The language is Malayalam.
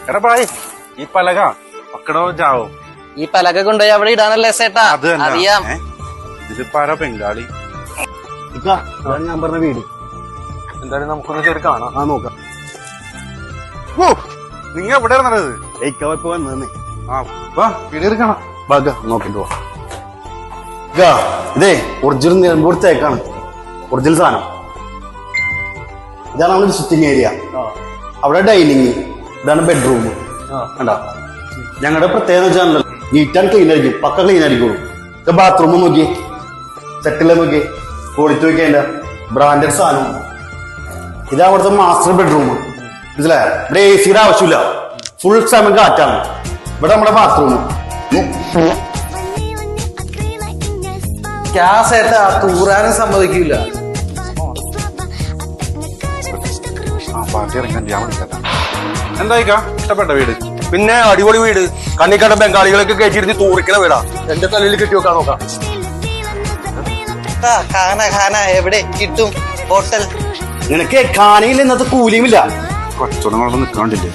എടാ ഭായ് ഈ പലക പക്കടോ ജാവോ ഈ പലക കൊണ്ടുപോയി അവിടെ ഇടാനല്ലേ സേട്ടാ അറിയാം. ഇതിലിപ്പോ ആരോ ബംഗാളി ഞാൻ പറഞ്ഞ വീട് എന്തായാലും നമുക്കൊന്ന് കയറി കാണാം. ആ നോക്കാം. നിങ്ങ എവിടെ ഇറങ്ങണത്? ഇപ്പൊ വന്നേ ആ വാ വീട് കയറി കാണാം. ബാഗ നോക്കിട്ട് പോവാ. ഇതേ ഒറിജിനൽ നിലമ്പൂർ തേക്കാണ്. ഒറിജിനൽ സാധനം ഇതാണ് നമ്മുടെ സിറ്റിംഗ് ഏരിയ. അവിടെ ഡൈനിങ്, ഇതാണ് ബെഡ്റൂം. കണ്ടാ ഞങ്ങളുടെ പ്രത്യേകത വെച്ചാൽ നീറ്റ് ആൻഡ് ക്ലീൻ ആയിരിക്കും. പക്ക ക്ലീൻ ആയിരിക്കും. ഇത് ബാത്റൂം നോക്കി, സെറ്റിലെ നോക്കി, ക്വാളിറ്റി നോക്കി. അതിന്റെ ബ്രാൻഡഡ് സാധനം. ഇത് അവിടുത്തെ മാസ്റ്റർ ബെഡ്റൂം. മനസ്സിലായോ? ഇവിടെ എ സിയുടെ ആവശ്യമില്ല. ഫുൾ സമയം കാറ്റാണ്. ഇവിടെ നമ്മുടെ ബാത്റൂം. സേട്ടാ തൂറാനും സമ്മതിക്കൂല. എന്തായിക്കാ ഇഷ്ടപ്പെട്ട വീട്? പിന്നെ അടിപൊളി വീട്. കണ്ണിക്കണ്ട ബംഗാളികളൊക്കെ കയറ്റിയിരുന്ന് തൂറിക്കണ വീടാ. എന്റെ തലയിൽ കെട്ടി വെക്കാൻ നോക്കാം. ഖാന എവിടെ കിട്ടും ഹോട്ടൽ? നിനക്ക് ഖാനയിൽ ഇന്നത്തെ കൂലിയുമില്ല. കച്ചവടങ്ങളൊന്നും നിൽക്കാണ്ടില്ലേ?